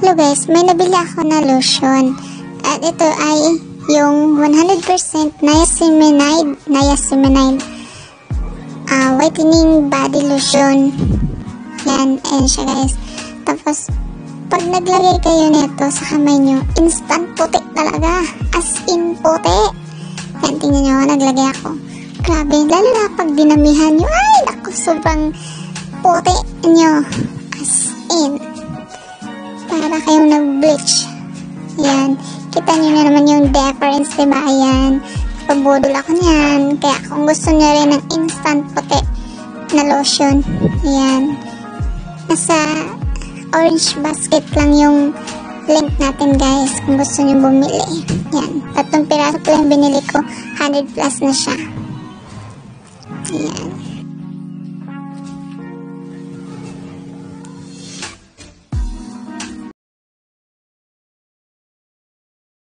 Hello guys, may nabili ako na lotion. At ito ay yung 100% niacinamide whitening body lotion. Yan, ayan siya guys. Tapos, pag naglagay kayo nito sa kamay nyo, instant puti talaga. As in puti. Yan, tingnan nyo, naglagay ako. Grabe, lalo na pag dinamihan nyo. Ay, naku, sobrang puti nyo. As in. Para kayong nag-bleach. Yan. Kita nyo na naman yung difference, diba? Ayan. Pabudol ako niyan. Kaya kung gusto nyo rin ng instant puti na lotion, ayan. Nasa orange basket lang yung link natin guys. Kung gusto nyo bumili. Yan. 3 piraso po yung binili ko. 100 plus na siya. Ayan.